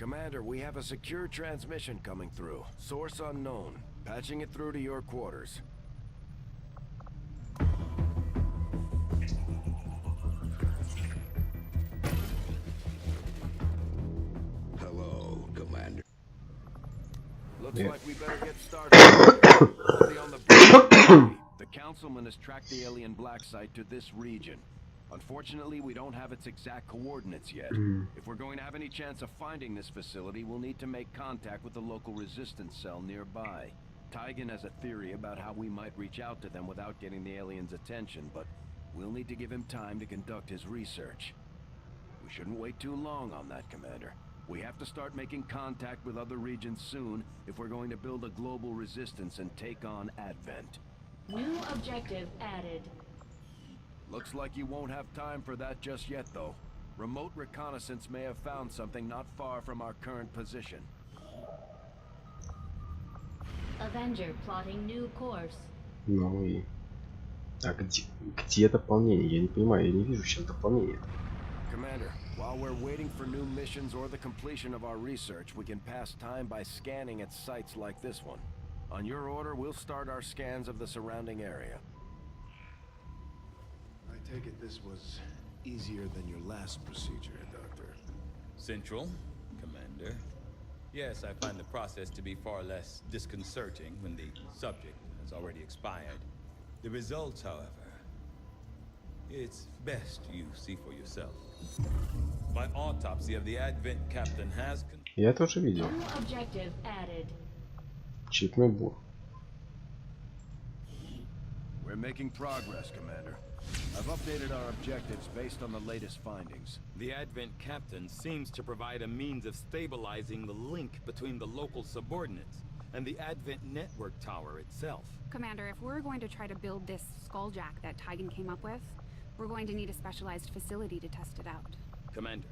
Commander, we have a secure transmission coming through. Source unknown. Patching it through to your quarters. Hello, Commander. Looks like we better get started. On the bridge. The councilman has tracked the alien black site to this region. Unfortunately, we don't have its exact coordinates yet. If we're going to have any chance of finding this facility, we'll need to make contact with the local resistance cell nearby. Tygan has a theory about how we might reach out to them without getting the aliens' attention, but we'll need to give him time to conduct his research. We shouldn't wait too long on that, Commander. We have to start making contact with other regions soon if we're going to build a global resistance and take on Advent. New objective added. Looks like you won't have time for that just yet, though. Remote reconnaissance may have found something not far from our current position. Avenger plotting new course. Ну и... А где дополнение? Я не понимаю, я не вижу сейчас дополнения. Commander, while we're waiting for new missions or the completion of our research, we can pass time by scanning at sites like this one. On your order, we'll start our scans of the surrounding area. I take it this was easier than your last procedure, Doctor. Central, Commander. Yes, I find the process to be far less disconcerting when the subject has already expired. The results, however, it's best you see for yourself. My autopsy of the Advent captain has... Я это уже видел. New objective added. Чипный бур. We're making progress, Commander. I've updated our objectives based on the latest findings. The Advent captain seems to provide a means of stabilizing the link between the local subordinates and the Advent network tower itself. Commander, if we're going to try to build this skulljack that Tygan came up with, we're going to need a specialized facility to test it out. Commander,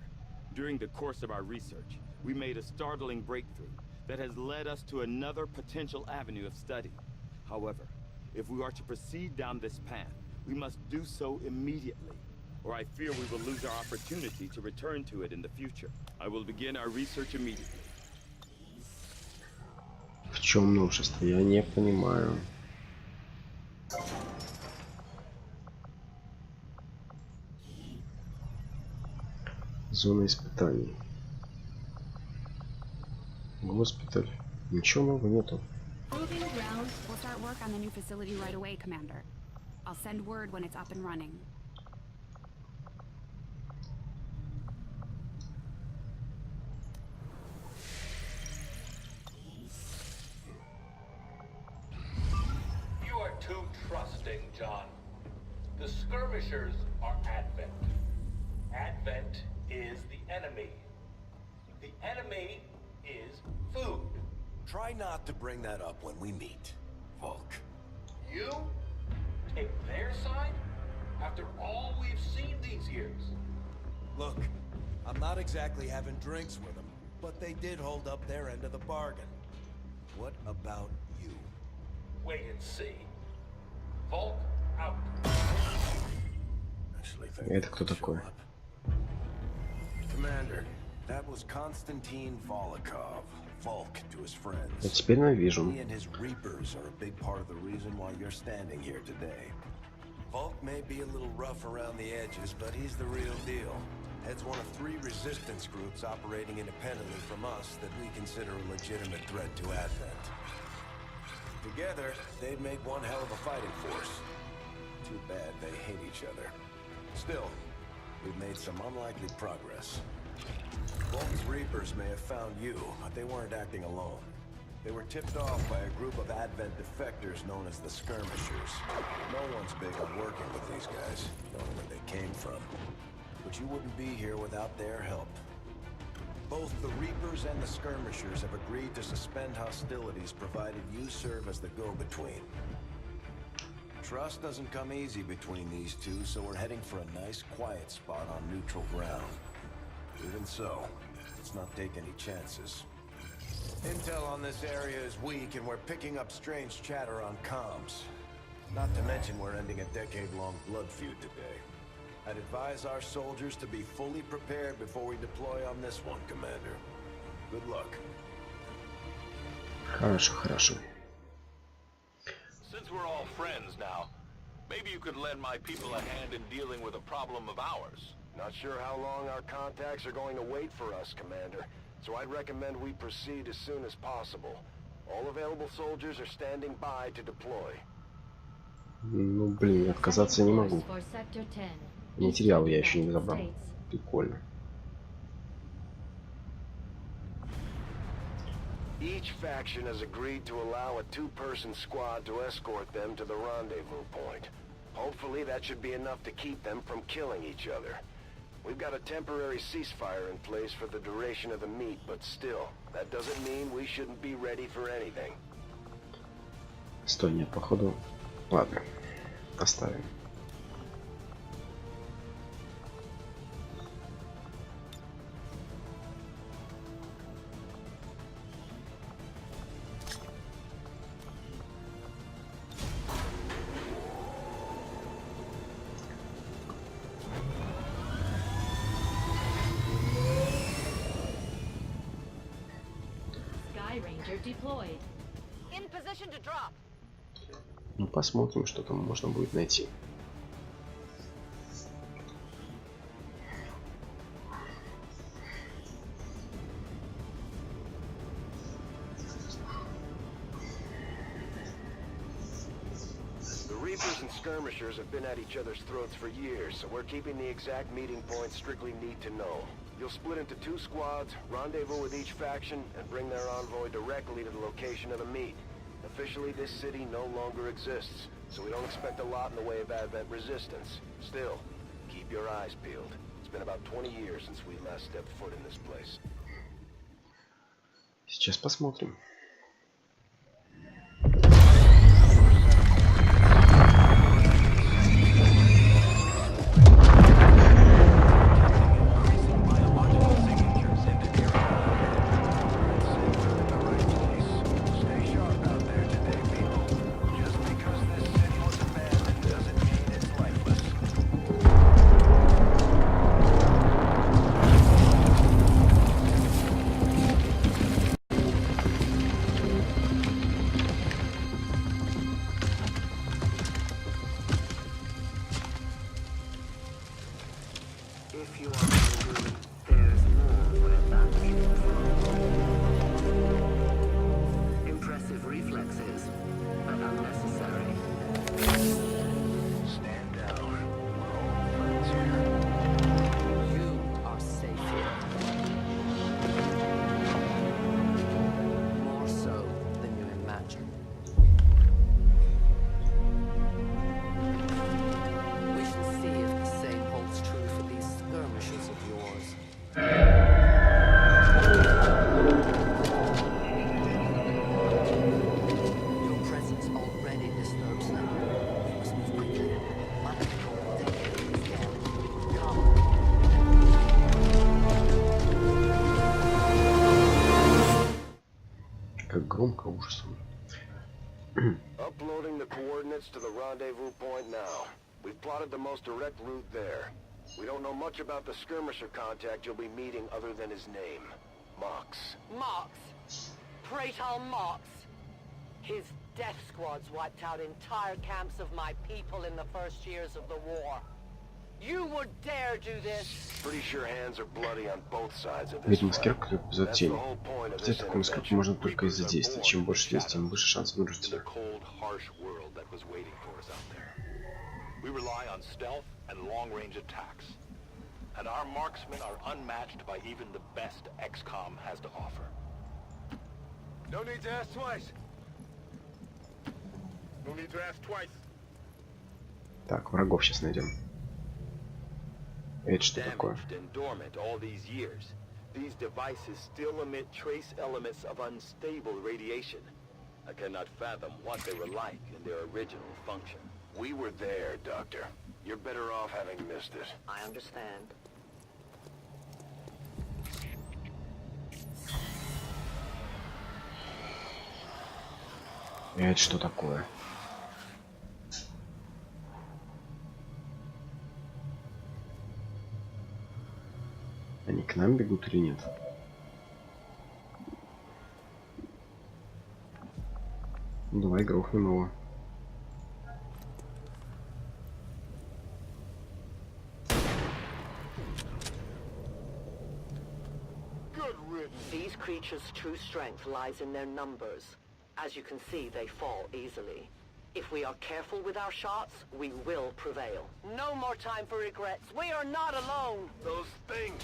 during the course of our research, we made a startling breakthrough that has led us to another potential avenue of study. However, if we are to proceed down this path, we must do so immediately, or I fear we will lose our opportunity to return to it in the future. I will begin our research immediately. В чем новшество? Я не понимаю. Зона испытаний. Госпиталь. Ничего нового нету. We'll start work on the new facility right away, Commander. I'll send word when it's up and running. You are too trusting, John. The skirmishers are Advent. Advent is the enemy. The enemy is food. Try not to bring that up when we meet, Volk. You take their side after all we've seen these years. Look, I'm not exactly having drinks with them, but they did hold up their end of the bargain. What about you? Wait and see. Volk out. Это кто такой? Commander, that was Konstantin Volokov. Volk to his friends. Я теперь навижу. He and his Reapers are a big part of the reason why you're standing here today. Volk may be a little rough around the edges, but he's the real deal. Heads one of 3 resistance groups operating independently from us that we consider a legitimate threat to Advent. Together, they'd make one hell of a fighting force. Too bad they hate each other. Still, we've made some unlikely progress. Volk's Reapers may have found you, but they weren't acting alone. They were tipped off by a group of Advent defectors known as the Skirmishers. No one's big on working with these guys, knowing where they came from. But you wouldn't be here without their help. Both the Reapers and the Skirmishers have agreed to suspend hostilities provided you serve as the go-between. Trust doesn't come easy between these two, so we're heading for a nice, quiet spot on neutral ground. Even so, let's not take any chances. Intel on this area is weak, and we're picking up strange chatter on comms. Not to mention we're ending a decade-long blood feud today. I'd advise our soldiers to be fully prepared before we deploy on this one, Commander. Good luck. Хорошо, хорошо. Since we're all friends now, maybe you could lend my people a hand in dealing with a problem of ours. Not sure how long our contacts are going to wait for us, Commander. So I'd recommend we proceed as soon as possible. All available soldiers are standing by to deploy. Ну, блин, отказаться не могу. Материалы я еще не забрал. Прикольно. Each faction has agreed to allow a two-person squad to escort them to the rendezvous point. Hopefully that should be enough to keep them from killing each other. We've got a temporary ceasefire in place for the duration of the meet, but still, that doesn't mean we shouldn't be ready for anything. Стой, нет, походу. Ладно, оставим. Ну, посмотрим, что там можно будет найти. Reapers and skirmishers have been at each other's throats for years, so we're keeping the exact meeting point strictly need to know. You'll split into two squads, rendezvous with each faction, and bring their envoy directly to the location of the meet. Officially, this city no longer exists, so we don't expect a lot in the way of advent resistance. Still, keep your eyes peeled. It's been about 20 years since we last stepped foot in this place. Сейчас посмотрим. Громко, ужасно. Uploading the coordinates to the rendezvous point now. We've plotted the most direct route there. We don't know much about the skirmisher contact you'll be meeting other than his name. Mox. Mox? Praetor Mox? His death squads wiped out entire camps of my people in the first years of the war. You would dare do this? Pretty sure hands are bloody on both sides of this. Ведь маскировка как за тень. Взять такую маскировку можно только из-за действия. Чем больше действий, тем выше шанс выручить. We rely on stealth and long-range attacks. And our marksmen are unmatched by even the best XCOM has to offer. No need to ask twice. No need to ask twice. Так, врагов сейчас найдем. Это что такое? These devices still emit trace elements of unstable radiation. I cannot fathom what they were like in their original function. We were there, Doctor. You're better off having missed it. I understand. Это что такое? Они к нам бегут или нет? Давай грохнем его. These creatures' true strength lies in their numbers. As you can see, they fall easily. If we are careful with our shots, we will prevail. No more time for regrets. We are not alone. Those things,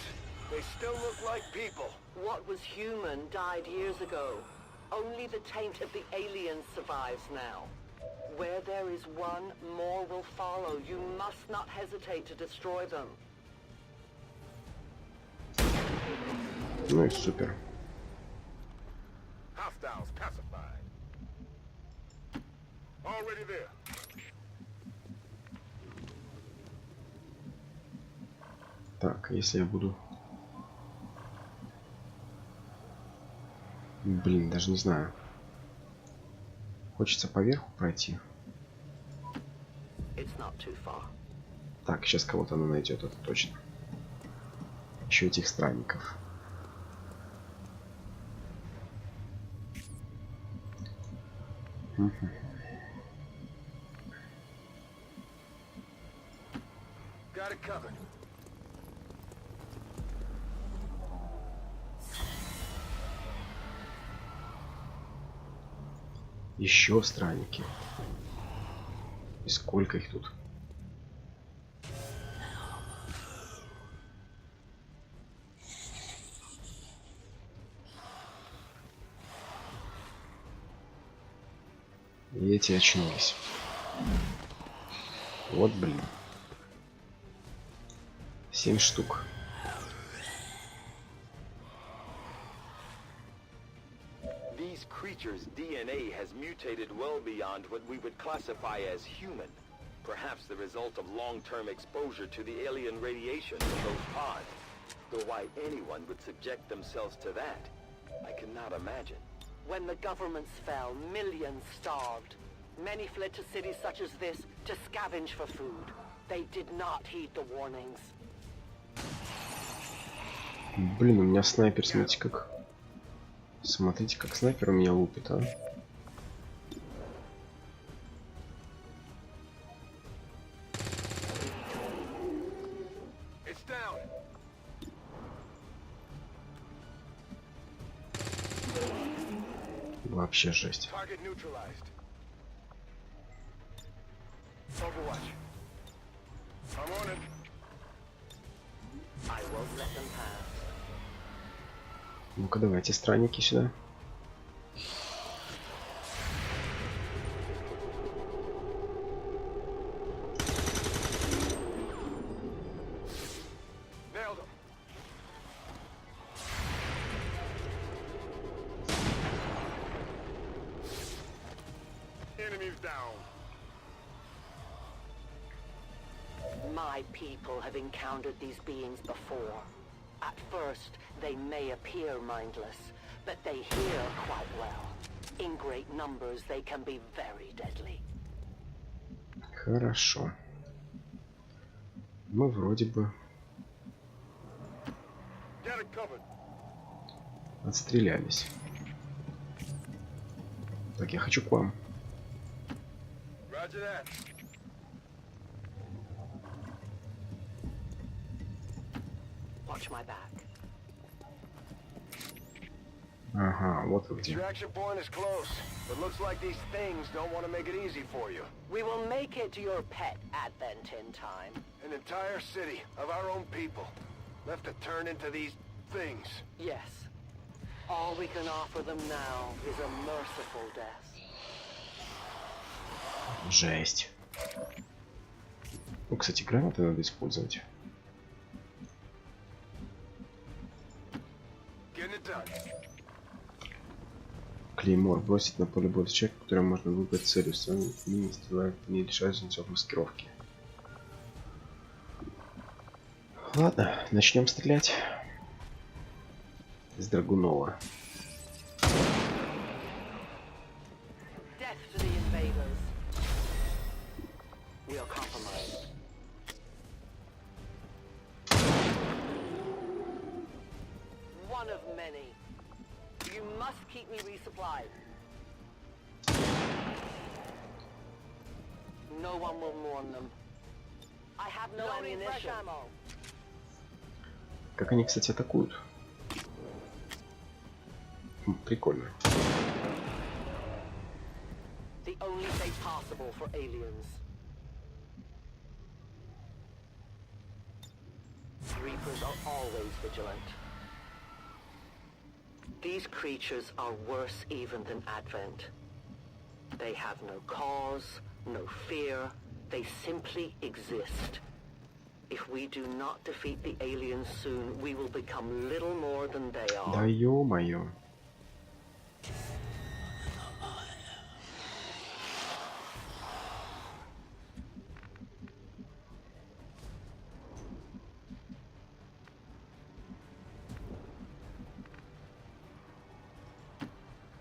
they still look like people. What was human died years ago. Only the taint of the aliens survives now. Where there is one, more will follow. You must not hesitate to destroy them. Ну и супер. Hostiles pacified. Already there. Так, если я буду... Блин, даже не знаю. Хочется поверху пройти. Так, сейчас кого-то она найдет, это точно. Еще этих странников. Got it covered. Еще странники. И сколько их тут? И эти очнулись. Вот блин. 7 штук. These creatures' DNA has mutated well beyond what we would classify as human. Perhaps the result of long-term exposure to the alien radiation from those pods. Though why anyone would subject themselves to that, I cannot imagine. When the governments fell, millions starved. Many fled to cities such as this to scavenge for food. They did not heed the warnings. Блин, у меня снайпер, смотрите как... Смотрите, как снайпер у меня лупит, а. Вообще жесть. Ну-ка, давайте странники сюда. My people have encountered these beings before. At first, they may appear mindless, but they hear quite well. In great numbers, they can be very deadly. Хорошо. Мы вроде бы отстрелялись. Так, я хочу к вам. Watch my back. Ага, вот вы где. Extraction point is close, but looks like these things don't want to make it easy for you. We will make it to your pet advent in time. An entire city of our own people left to turn into these things. Yes. All we can offer them now is a merciful death. Жесть. Ну, кстати, гранаты надо использовать. Клеймор. Бросить на поле боя человека, который можно выбрать целью. Сравнить не стрелять, не лишать жильцов маскировки. Ладно, начнем стрелять. С Драгунова. One of many. You must keep me resupplied. No one will mourn them. I have no ammunition. Как они, кстати, атакуют? Прикольно. The only fate possible for aliens. Reapers are always vigilant. These creatures are worse even than Advent. They have no cause, no fear. They simply exist. If we do not defeat the aliens soon, we will become little more than they are. Да ё-моё.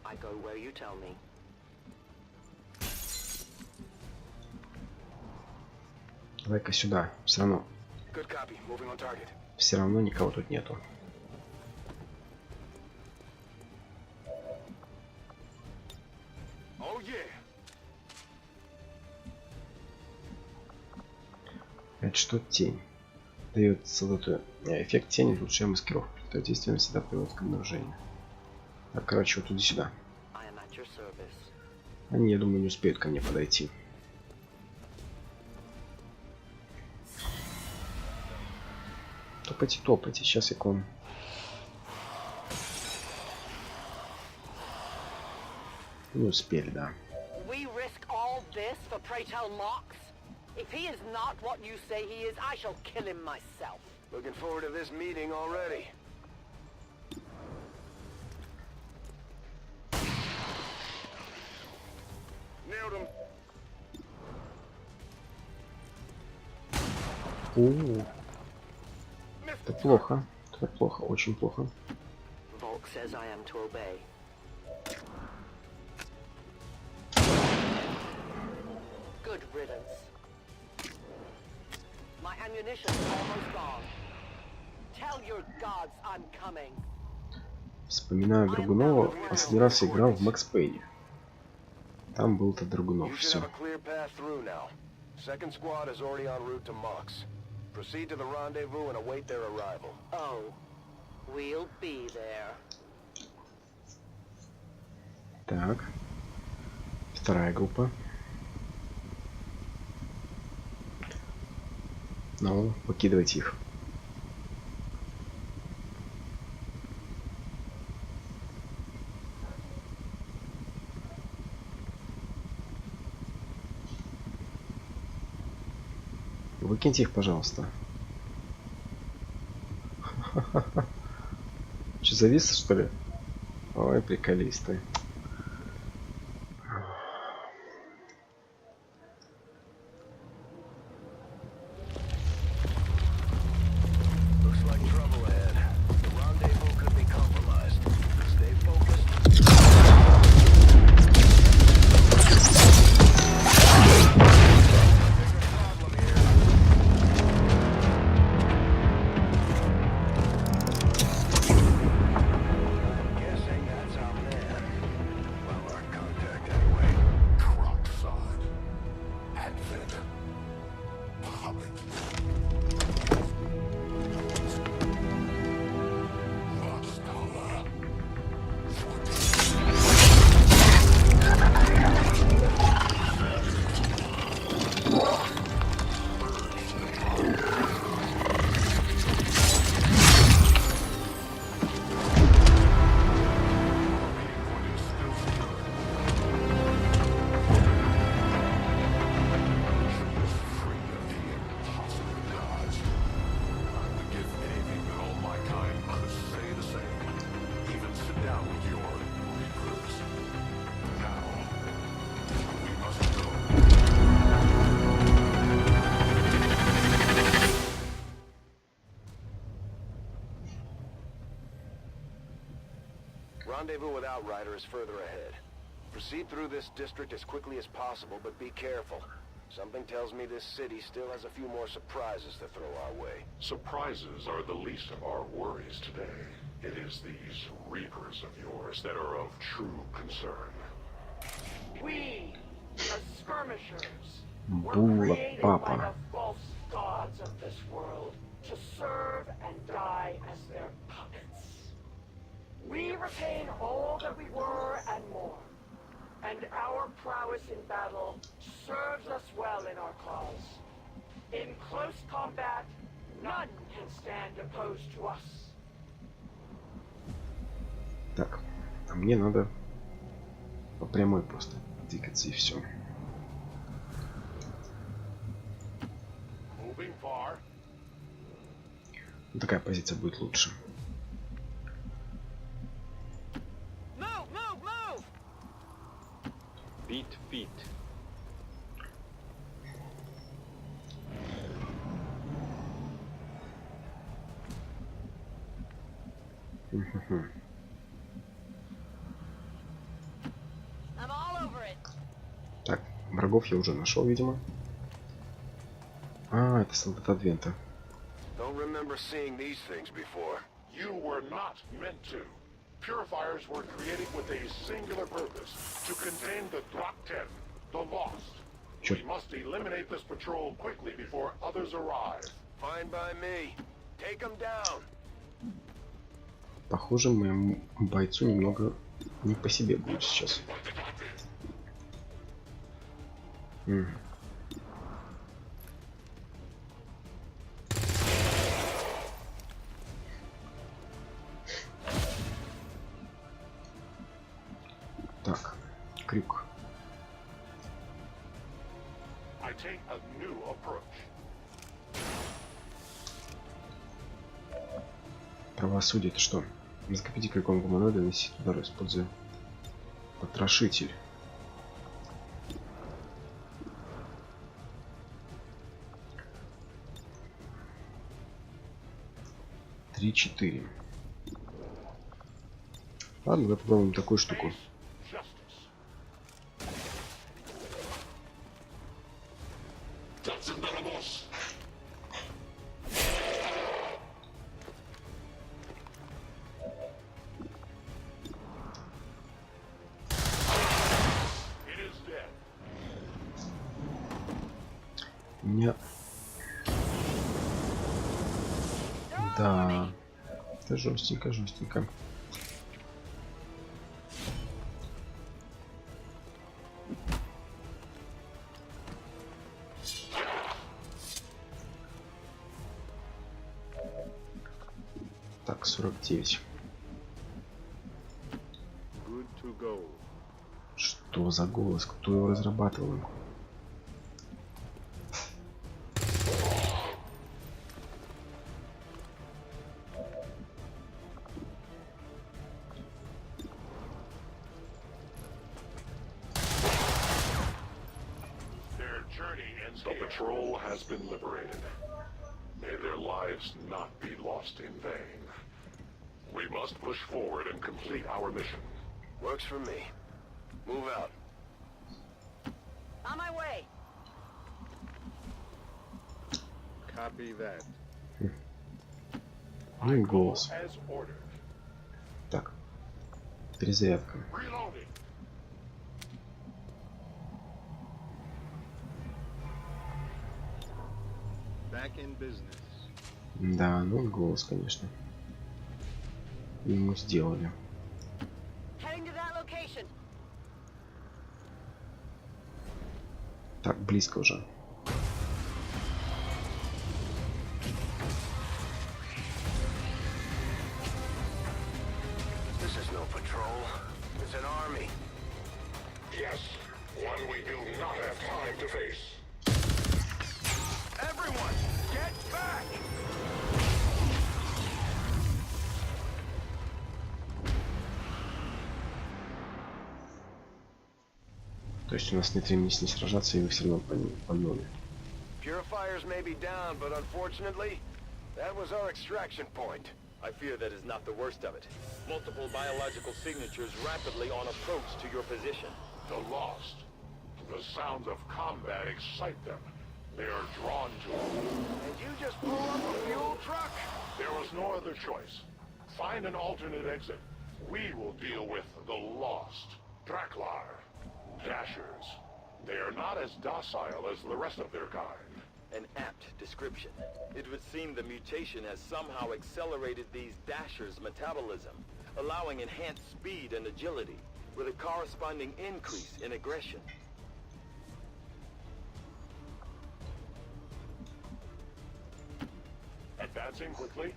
I go where you tell me. Давай-ка сюда. Все равно. Все равно никого тут нету. Это что, тень? Дает солдату эффект тени, лучшая маскировка. Это действие всегда приводит к обнаружению. Так, короче, вот туда-сюда. Они, я думаю, не успеют ко мне подойти. Топайте, топайте, сейчас я к вам. Не успели, да. If he is not what you say he is, I shall kill him myself. Looking forward to this meeting already. Nailed him. Это плохо. Это плохо, очень плохо. Volk says I am to obey. Good riddance. My ammunition is almost gone. Tell your gods I'm coming. Вспоминаю Драгунова. Последний раз играл в Макс Пейне. Там был-то Драгунов. Все. Second squad is already en route to Mox. Proceed to the rendezvous and await their arrival. Oh, we'll be there. Так. Вторая группа. Ну, покидывайте их. Выкиньте их, пожалуйста. Че, завис, что ли? Ой, приколисты. Rendezvous with Outrider is further ahead. Proceed through this district as quickly as possible, but be careful. Something tells me this city still has a few more surprises to throw our way. Surprises are the least of our worries today. It is these Reapers of yours that are of true concern. We, as skirmishers, Була папа. We retain all that we were and more, and our prowess in battle serves us well in our cause. In close combat, none can stand opposed to us. Так, а мне надо по прямой просто двигаться и все. Такая позиция будет лучше. Feet. Так, врагов я уже нашел, видимо. А, это солдат Адвента. Don't remember seeing these things before. You were not meant to. Purifiers were created with a singular purpose, to contain the Drop 10, the Lost. We must eliminate this patrol quickly before others arrive. Fine by me. Take them down. Похоже, моему бойцу немного не по себе будет сейчас. Так, крюк. Правосудие это что? Закопите крюком гуманоида, нанесите удар, используя потрошитель. Три-4. Ладно, давай попробуем такую штуку. У меня... Да, это жестенько. Так, 49. Что за голос? Кто его разрабатывал? The patrol has been liberated. May their lives not be lost in vain. We must push forward and complete our mission. Works for me. Move out. On my way. Copy that. Ну и голос. Так. Перезарядка. Да, ну голос, конечно. Ему сделали. Так, близко уже. This is no patrol. It's an army. Yes, one we do not have time to face. Everyone, get back! То есть у нас нет времени с ней сражаться, и вы все равно погнали. Purifiers may be down, but unfortunately, that was our extraction point. I fear that is not the worst of it. Multiple biological signatures rapidly on approach to your position. The Lost. The sounds of combat excite them. They are drawn to it. And you just blew up a fuel truck? There was no other choice. Find an alternate exit. We will deal with the Lost. Draklar. Dashers. They are not as docile as the rest of their kind. An apt description. It would seem the mutation has somehow accelerated these dashers' metabolism, allowing enhanced speed and agility, with a corresponding increase in aggression. Advancing quickly.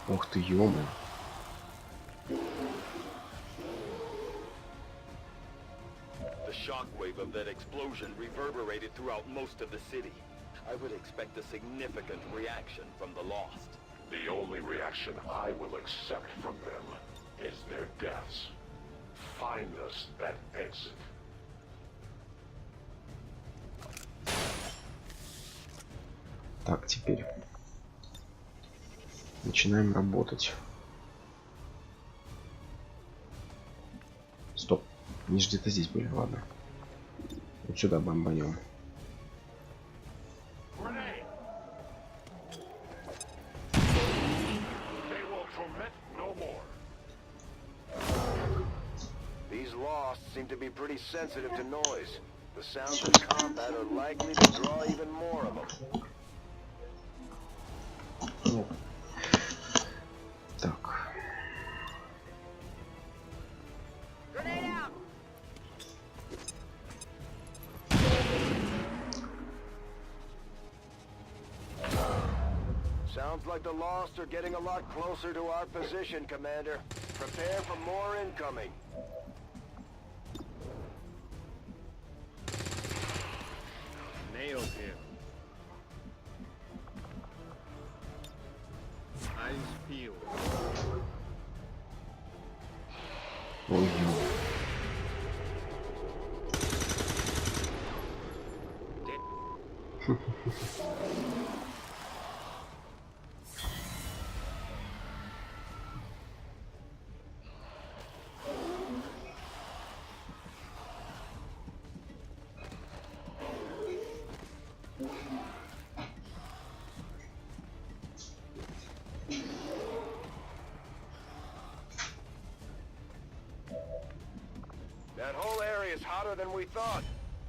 Ух ты, ё-моё. The shockwave of that explosion reverberated throughout most of the city. I would expect a significant reaction from the lost. The only reaction I will accept from them is their deaths. Find us that exit. Так, теперь начинаем работать. Стоп, они же где-то здесь были, ладно. Вот сюда бомбанем. These lost seem to be pretty sensitive to noise. The sounds of combat are likely to draw even more of them. Так. Sounds like the lost are getting a lot closer to our position, Commander. Prepare for more incoming. Nailed him. Eyes peeled. Ой, That whole area is hotter than we thought.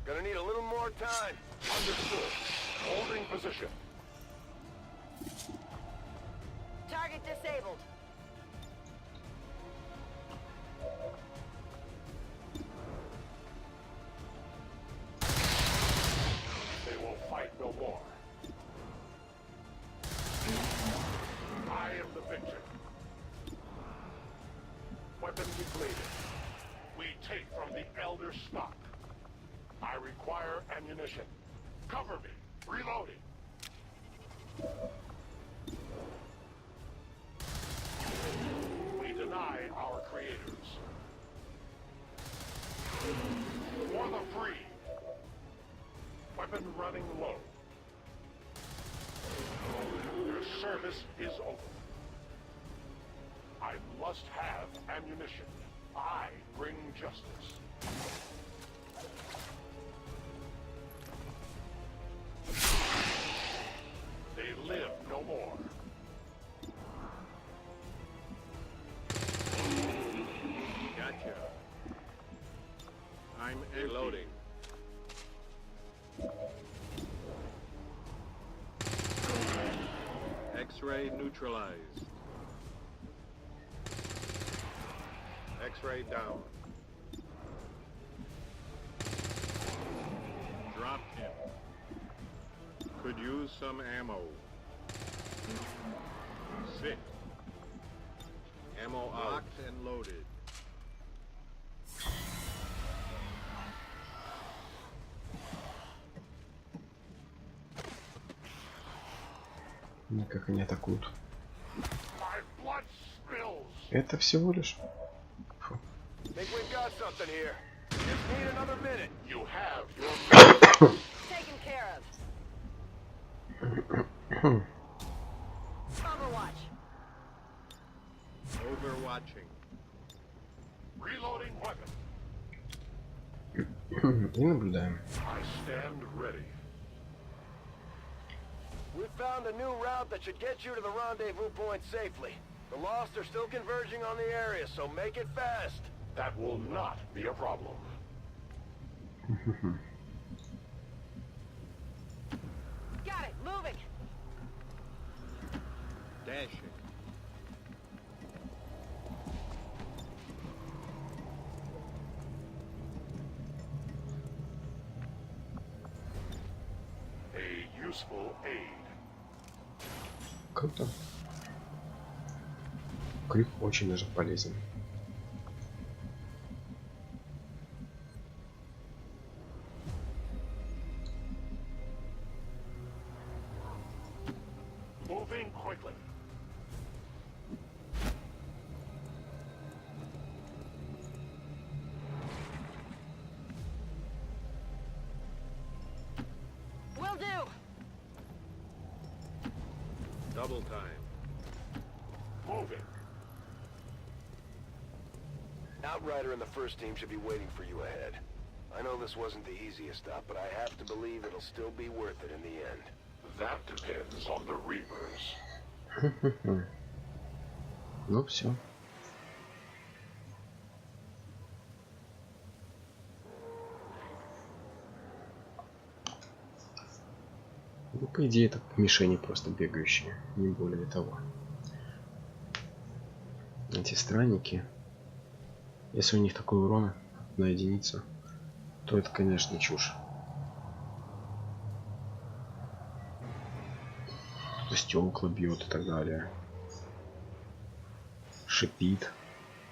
Gonna need a little more time. Understood. Holding position. Target disabled. They will fight no more. I am the victor. Weapon depleted. We take from the Elder stock. I require ammunition. Cover me. Reloading. We deny our creators. For the free. Weapon running low. Your service is over. I must have ammunition. I bring justice. They live no more. Gotcha. I'm reloading. X-ray neutralized. X-ray down. Dropped him. Could use some ammo. Sick. Ammo locked and loaded. Как они атакуют. My blood spills. Это всего лишь. Фу. Think we've got something here. Just need another minute. You have your Taken care of. Overwatch. Overwatching. reloading weapon. И наблюдаем. I stand ready. We found a new route that should get you to the rendezvous point safely. The Lost are still converging on the area, so make it fast. That will not be a problem. Got it, moving. Dashing. A useful aid. Круто. Крюк очень даже полезен. Moving quickly. Will do. Double time. Moving. Outrider and the first team should be waiting for you ahead. I know this wasn't the easiest stop, but I have to believe it'll still be worth it in the end. That depends on the Reapers. Ну все. Ну, по идее, это мишени просто бегающие, не более того. Эти странники, если у них такой урон на единицу, то это, конечно, чушь. Стекла бьет и так далее. Шипит,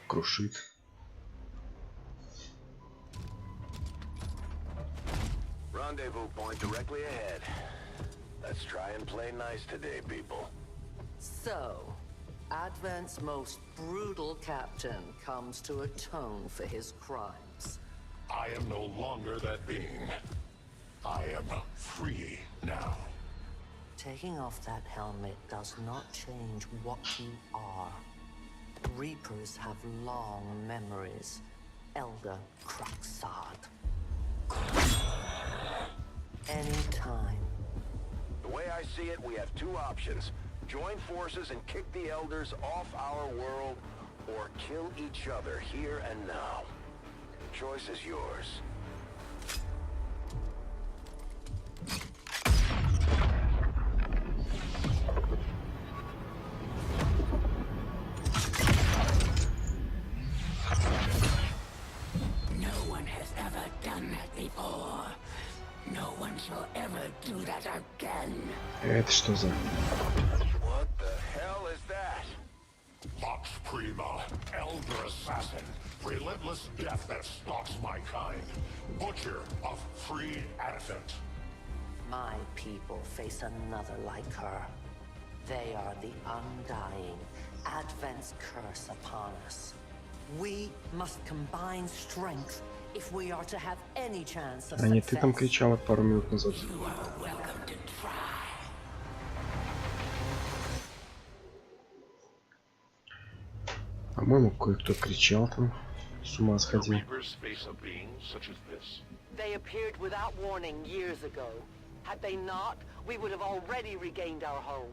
крушит. Rendezvous point directly ahead. Let's try and play nice today, people. So, Advent's most brutal captain comes to atone for his crimes. I am no longer that being. I am free now. Taking off that helmet does not change what you are. Reapers have long memories. Elder Cracksod. Anytime. The way I see it, we have two options. Join forces and kick the Elders off our world, or kill each other here and now. The choice is yours. No one has ever done that before. No one shall ever do that again. Это что за? What the hell is that? Vox Prima, Elder Assassin, relentless death that stalks my kind. Butcher of free Advent. My people face another like her. They are the undying, Advent's curse upon us. We must combine strength if we are to have any chance of А не ты там success. кричала пару минут назад. You are welcome to try. По-моему, кое-кто кричал там. С ума The сходил. Reapers face a being such as this. They appeared without warning years ago. Had they not, we would have already regained our home.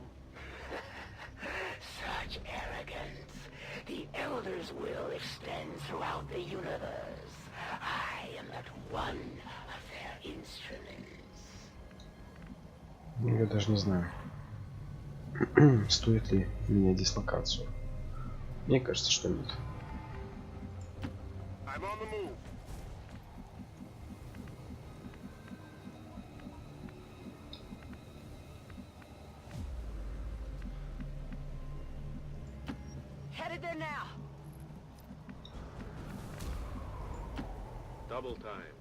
Such arrogance. The Elder's will extends throughout the universe. I am but one of their instruments. Я даже не знаю, стоит ли менять дислокацию. Мне кажется, что нет. I'm on the move. Headed there now. Double time.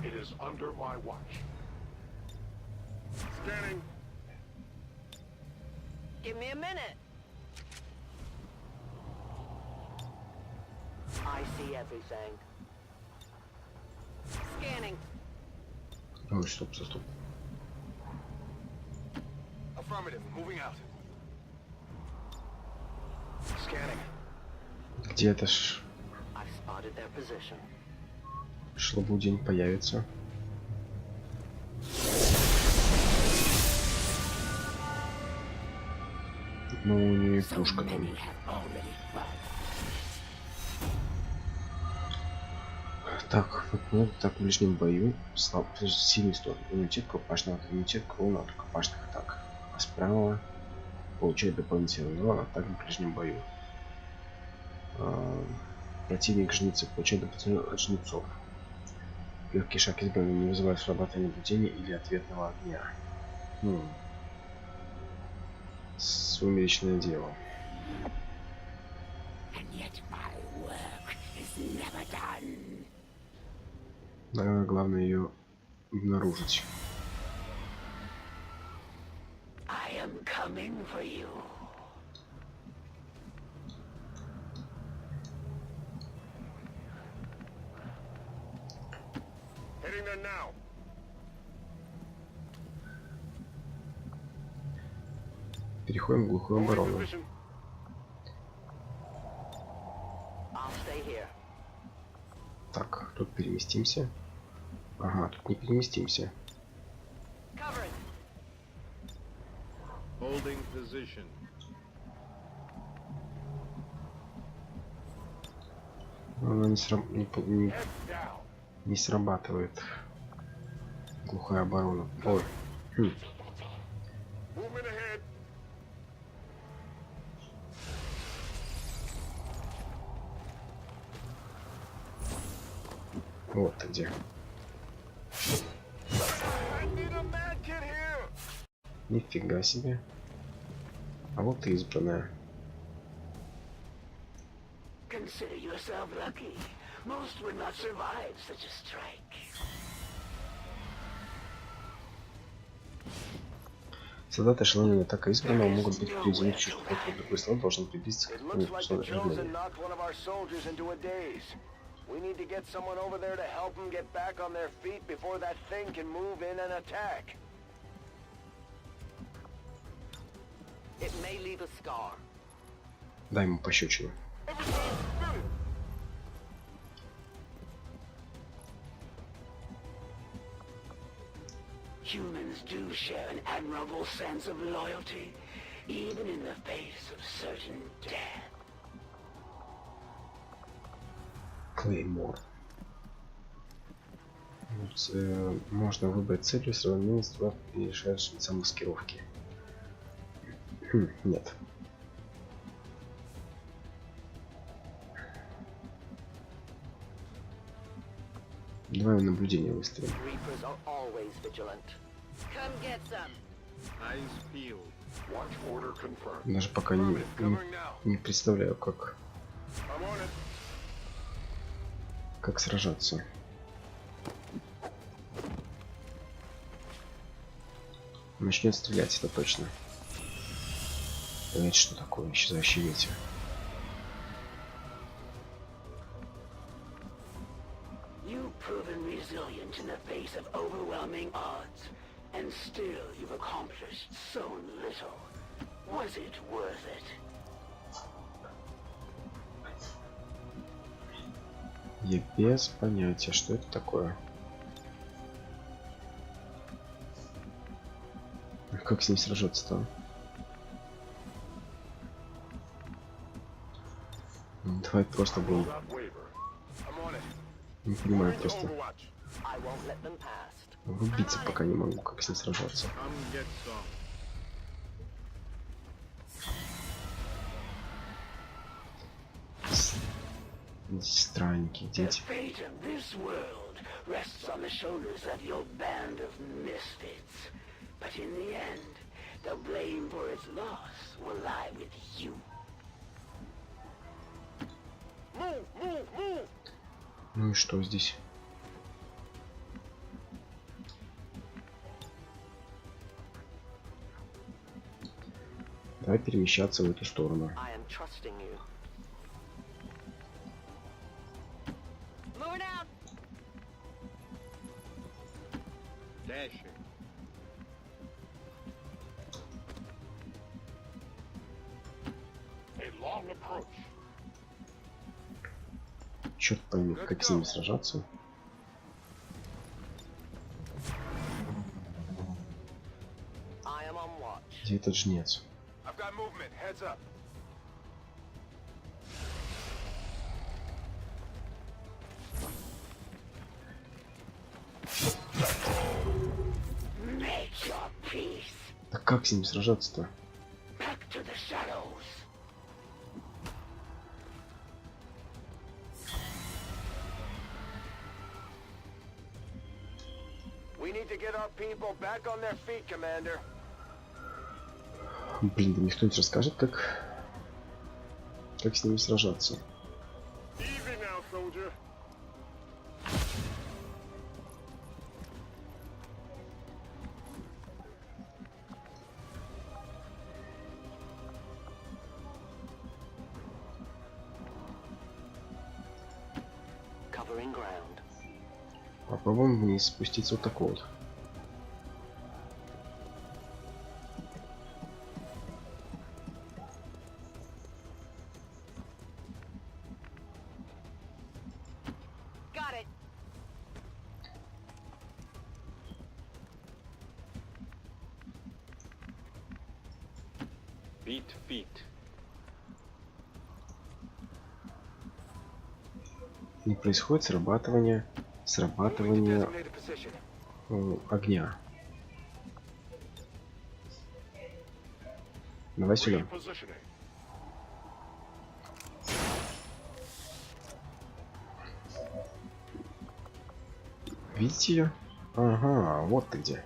It is under my watch. Scanning. Give me a minute. I see everything. Scanning. Ой, стоп, стоп, стоп. Affirmative. Moving out. Scanning. Где-то ж I've spotted their position. шлобудень появится. Ну, у нее пушка там. Так, так в ближнем бою сильный сторону. Иммунитет к рукопашным, иммунитет к урона от рукопашных атак. А справа получает дополнительный урон от атак в ближнем бою. Противник жнецы получает дополнительный урон от жнецов. Легкий шаг избранного не вызывает срабатывания наблюдения или ответного огня. Сумеречное дело. Наверное, главное ее обнаружить. Переходим в глухую оборону. Так, тут переместимся. Ага, тут не переместимся. Она не срабатывает. Глухая оборона. Ой. Вот ты где. Нифига себе. А вот и избранная. Солдаты эшелона атака избранного могут быть приведены к чувству, который другой солдат должен приблизиться к какому-то We need to get someone over there to help them get back on their feet before that thing can move in and attack. It may leave a scar. Дай ему пощечину. Humans do share an admirable sense of loyalty, even in the face of certain death. Клеймор. Можно выбрать целью сравнение с решающимся маскировки. Нет. Давай наблюдение выставим. Даже пока не представляю, как сражаться. Начнет стрелять, это точно. Это что такое? Исчезающий ветер. Я без понятия, что это такое. Как с ним сражаться-то? Давай просто будем. Не понимаю просто. Врубиться пока не могу, как с ним сражаться. Странники, дети. Ну и что здесь? Давай перемещаться в эту сторону. Черт пойми, как с ними сражаться. Где этот жнец? movement. Heads up. Make your peace. Да как с ним сражаться-то? Back to the shadows. We need to get our people back on their feet, Commander. Блин, да мне кто-нибудь расскажет, как с ними сражаться. Easy now, soldier. Covering ground. Попробуем вниз спуститься вот такой вот. Got it. Feet. Не происходит срабатывание огня. Давай сюда. Repositioning. Видите ее? Ага, вот ты где.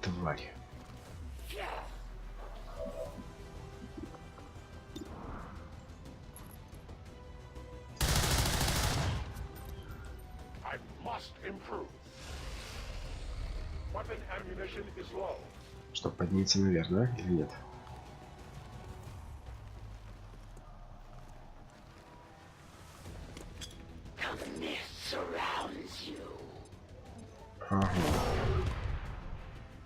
Тварь. I must improve. Weapon ammunition is low. Что, подняться наверх, да? Или нет? The mist surrounds you. Ага.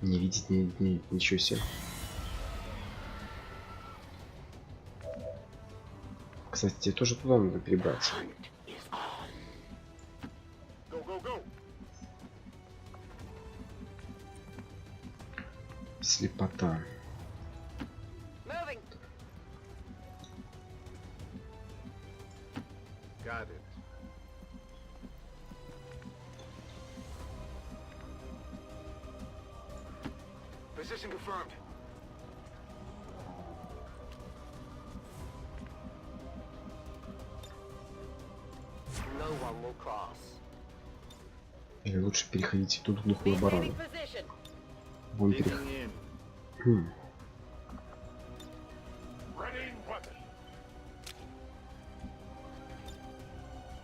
Не видеть, ничего себе. Кстати, тебе тоже туда надо перебраться. Go. Слепота. Moving. Got it. Position confirmed. No one will cross. Или лучше переходите тут в глухую оборону. Maintaining position. Будем Digging переходить. in. Readying weapon.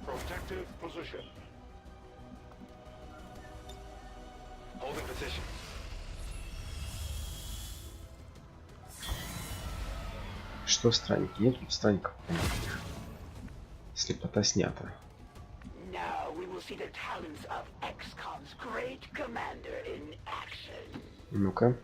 Protective position. Holding position. Что странники? Нет тут странников. Слепота снята. Now we will see the talents of XCOM's great commander in action. Ну-ка.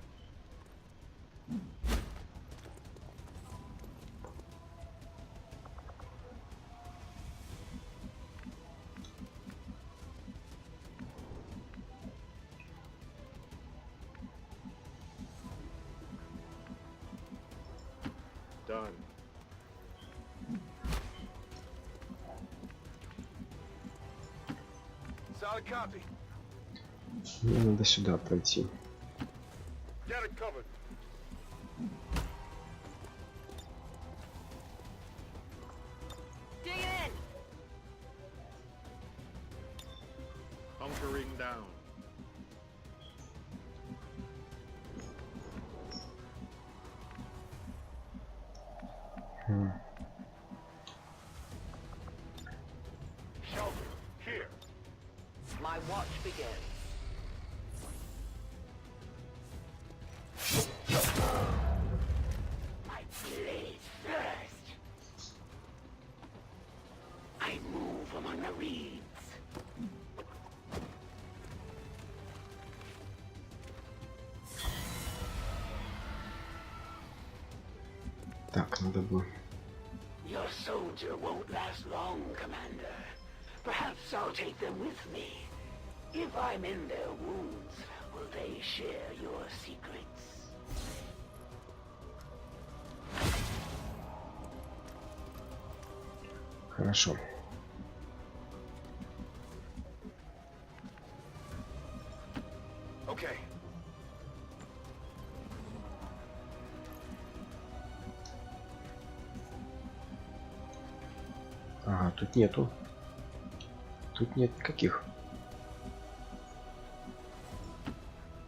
Done. Solid copy. Мне надо сюда пройти. Get it covered. Dig in. Hunkering down. Shelter. Here. My watch begins. My blades thirst. I move among the reeds. Так, надо было. Your soldier won't last long, Commander. Perhaps I'll take them with me. If I'm in their wounds, Will they share your secrets? Хорошо. Okay. Ага, тут нету. Тут нет никаких.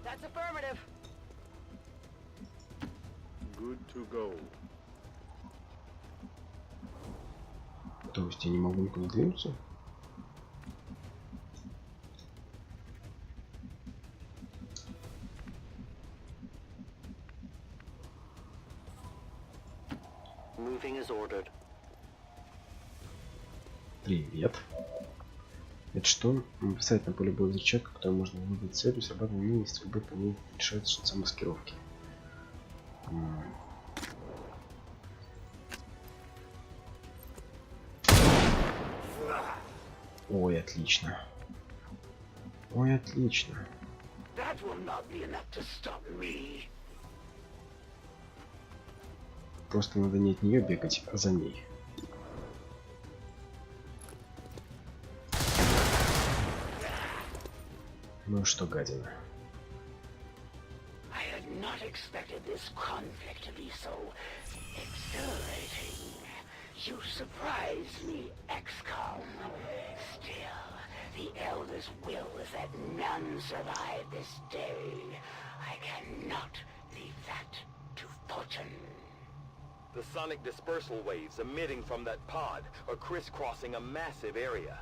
That's affirmative. Good to go. То есть я не могу никуда двинуться? Moving is ordered. Привет. Это что? Бросает на поле боя взрывчатку, которую можно выбрать целью, срабатывая мины, стрельбы по ней решает шанса маскировки. Ой, отлично. Ой, отлично. That will not be enough to stop me. Просто надо не от нее бегать, а за ней. Ну что, гадина? I had not expected this conflict to be so exhilarating. You surprised me, XCOM. Still, the Elder's will is that none survive this day. I cannot leave that to fortune. The sonic dispersal waves emitting from that pod are crisscrossing a massive area.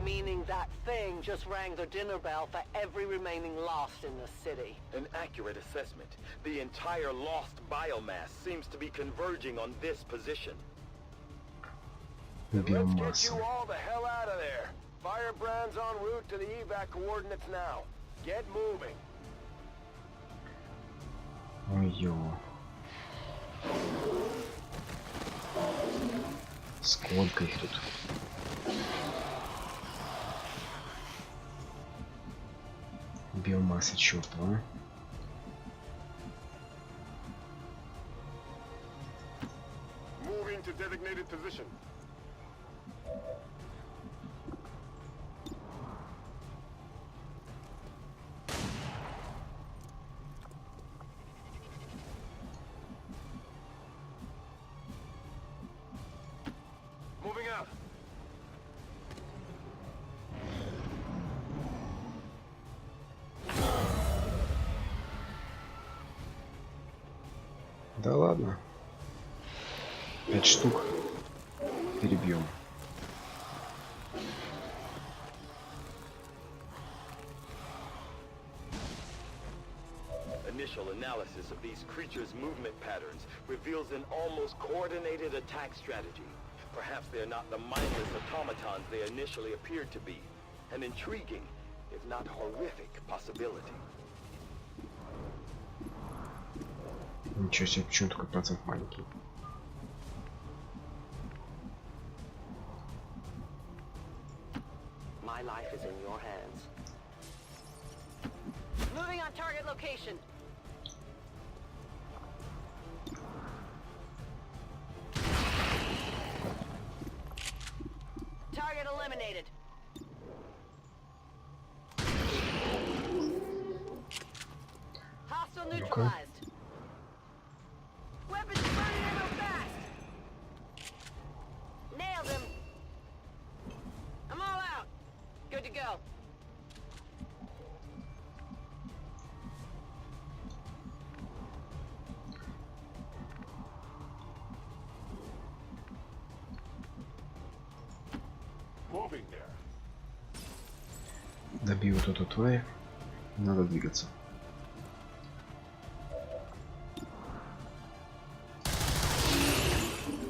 Meaning that thing just rang the dinner bell for every remaining lost in the city. An accurate assessment. The entire lost biomass seems to be converging on this position. Let's get you all the hell out of there. Firebrand's en route to the evac coordinates now. Get moving. Ой-ё. Сколько их тут? Биомасса чёртова. Moving to designated position. Moving out. Да ладно. 5 штук перебьем. Initial analysis of these creatures' movement patterns reveals an almost coordinated attack strategy. Perhaps they're not the mindless automatons they initially appeared to be. An intriguing, if not horrific, possibility. Ничего себе, почему такой процент маленький? My life is in your hands. Moving on target location. Target eliminated. Hostile neutralized. Weapons burning ammo fast. Nailed him. I'm all out. Good to go. Moving there. Добью вот эту тварь. Надо двигаться.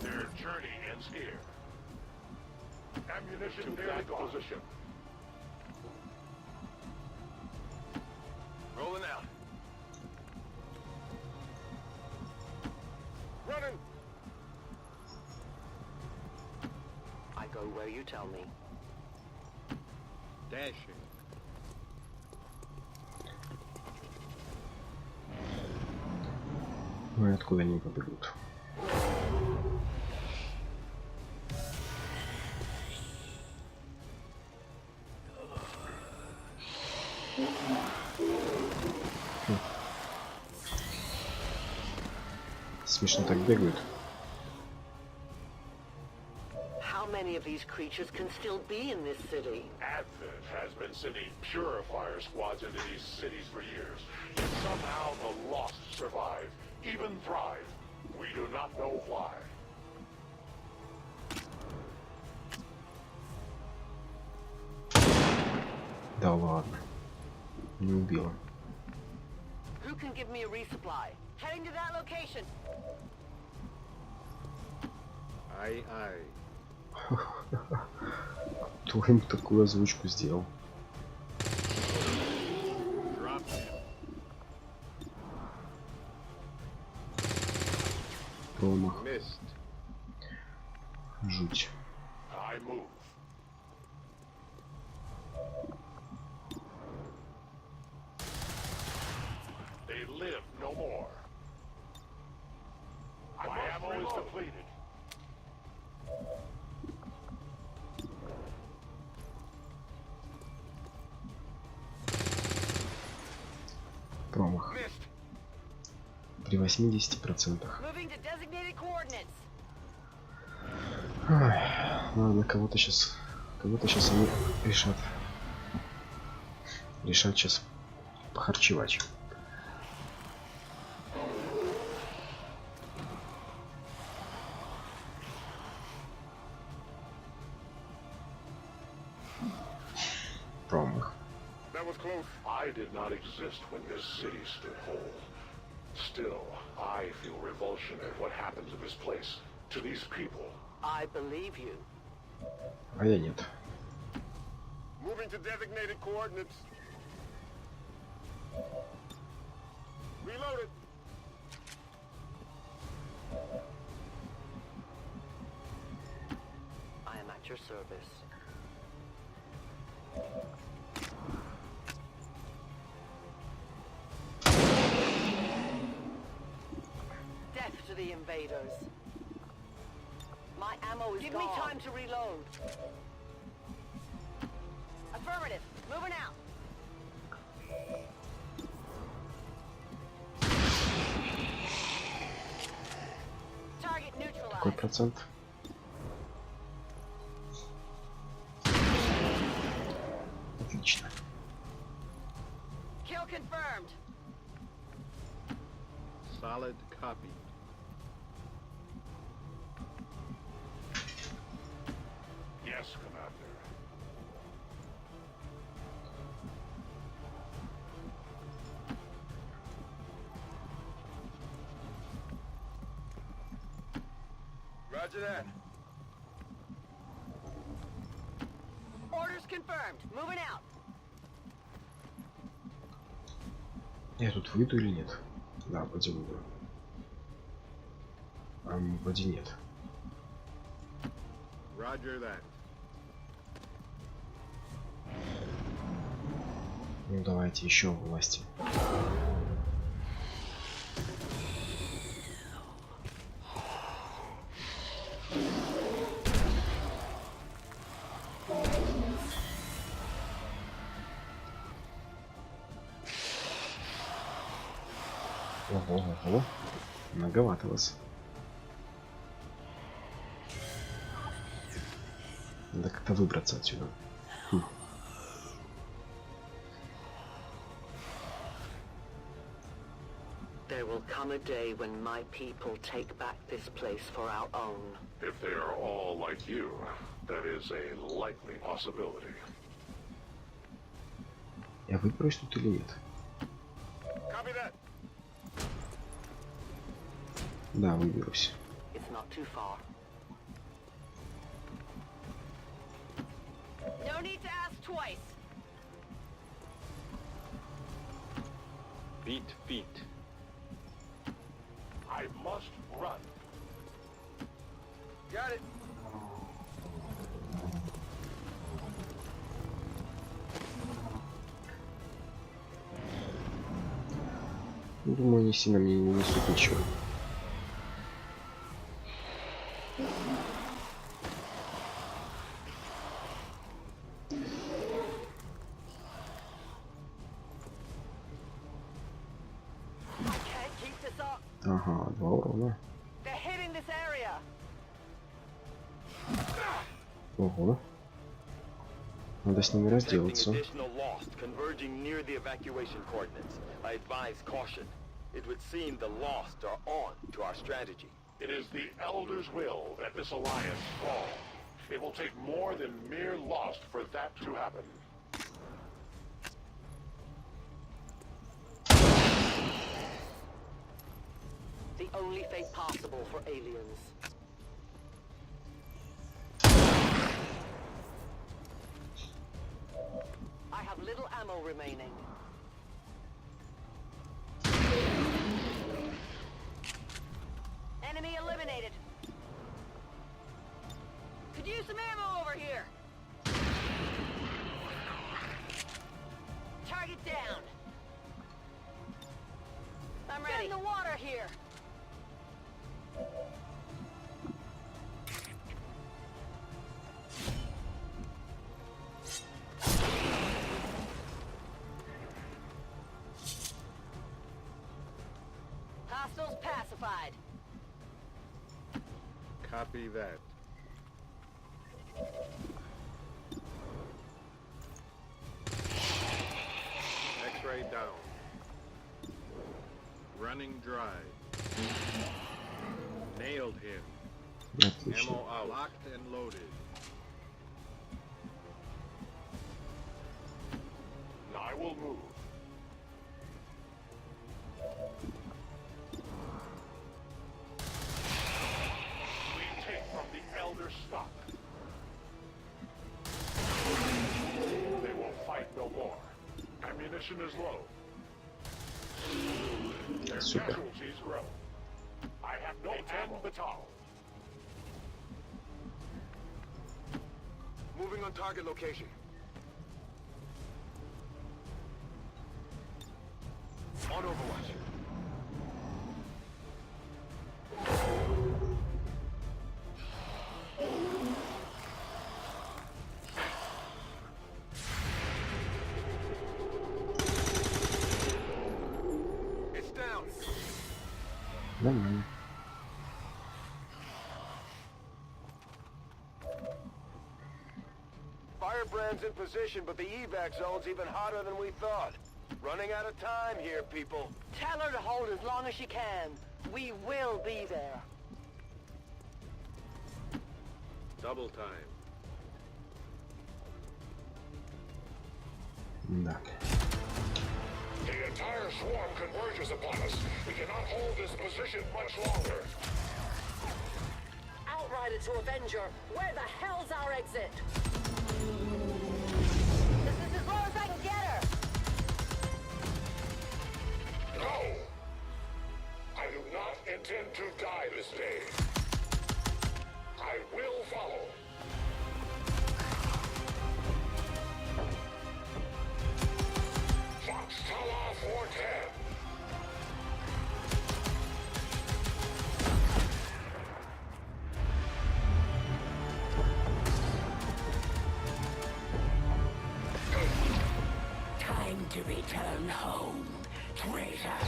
Their journey ends here. Ammunition near the position. Rolling out. Running. I go where you tell me. Dashing. Ну и откуда они побегут? Смешно так бегают. How many of these creatures can still be in this city? Advent has been sending purifier squads into these cities for years. Yet somehow the lost survive, even thrive. We do not know why. Да ладно. Не убила. Who can give me a resupply? Heading to that location. Aye. Кто им такую озвучку сделал? Промах. Жуть. Промах. При 80%. Ой, ладно, кого-то сейчас они решат сейчас похарчевать. Промах. I did not exist when this city stood whole. Still, I feel revulsion at what happened to this place, to these people. I believe you. А я нет. Moving to designated coordinates. Reloaded. I am at your service. Death to the invaders. My ammo is gone. Give me time to reload. Affirmative. Moving out. Target neutralized. Какой процент? Отлично. Kill confirmed. Solid copy. Yes, Commander. Roger that. Orders confirmed. Moving out. Я тут выйду или нет? Да, вроде выйду. А вроде нет. Roger that. Ну давайте еще власти. Ого, многовато вас. Надо как-то выбраться отсюда. There will come a day when my people take back this place for our own. If they are all like you, that is a likely possibility. Я выберусь тут или нет? Copy that. Да, выберусь. It's not too far. No need to ask twice. Beat feet. I must run. Got it. Думаю, они сильно мне не несут ничего. Ага, 2 урона. Ого. Надо с ними разделаться. It would seem the lost are on to our strategy. It is the Elder's will that this alliance fall. It will take more than mere lost for that to happen. The only fate possible for aliens. I have little ammo remaining. Enemy eliminated. Could use some ammo over here. Target down. I'm ready. Get in the water here. Hostiles pacified. Copy that. X-ray down. Running dry. Nailed him. Ammo out. Locked and loaded. I will move. Stock. They will fight no more. Ammunition is low. Their casualties grow. I have no ammo. Batal. Moving on target location. On Overwatch. Firebrand's in position, but the evac zone's even hotter than we thought. Running out of time here, people. Tell her to hold as long as she can. We will be there. Double time. Так. The entire swarm converges upon us. We cannot hold this position much longer. Outrider to Avenger, where the hell's our exit? This is as low as I can get her. No! I do not intend to die this day. I will follow. Fox Tala 410. Time to return home, traitor.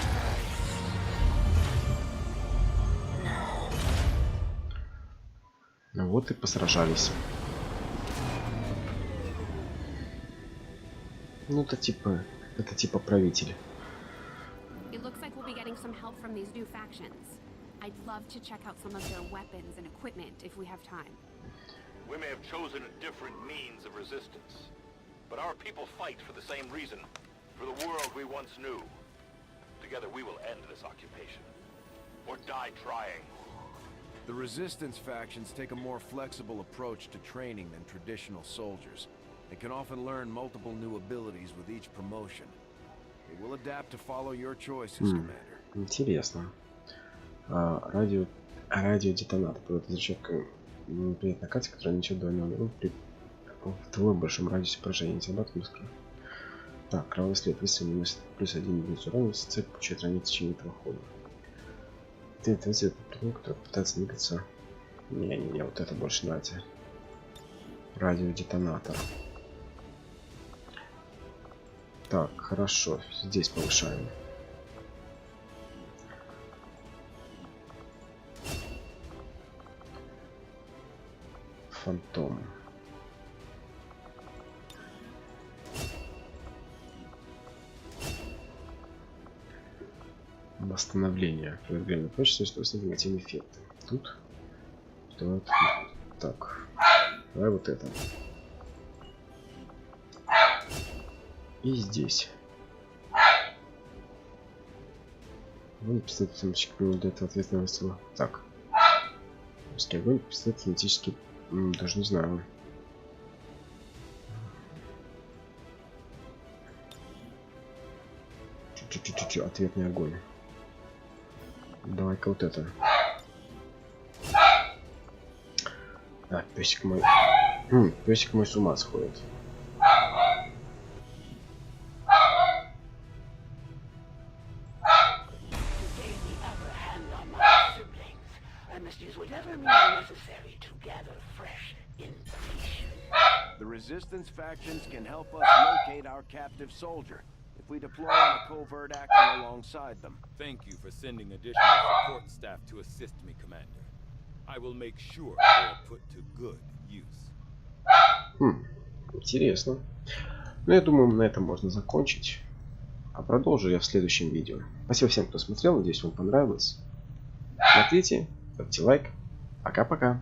Ну вот и посражались. Ну это типа правитель. It looks like we'll be getting some help from these new factions. I'd love to check out some of their weapons and equipment if we have time. We may have chosen a different means of resistance, but our people fight for the same reason, for the world we once knew. Together we will end this occupation, or die trying. The resistance factions take a more flexible approach to training than traditional soldiers. They can often learn multiple new abilities with each promotion. They will adapt to follow your choices, Commander. Интересно. Радиодетонатор возвращает неприятная карта, которая несет двойной урон при вдвое большом радиусе поражения. Забавно быстро. Так, кровавый след выстрел наносит +1 единицу урона, если цель получает ранение в течение этого хода. Ты этот который пытается двигаться. Не, вот это больше нравится. Радиодетонатор. Так, хорошо, здесь повышаем. Фантом. Восстановление. Предварительно прочество, что негативные эффекты. Тут. Так. Давай вот это. И здесь. Огонь пистолет самочек для этого ответственного сила. Так. Огонь пистолет автоматически. Даже не знаю. Чуть-чуть ответный огонь. Давай-ка вот это. А, песик мой. Песик мой с ума сходит. The resistance factions can help us locate our captive soldier if we deploy on a covert action alongside them. Thank you for sending additional support staff to assist me, Commander. I will make sure they are put to good use. Интересно. Ну, я думаю, на этом можно закончить. А продолжу я в следующем видео. Спасибо всем, кто смотрел. Надеюсь, вам понравилось. Смотрите, ставьте лайк. Пока-пока.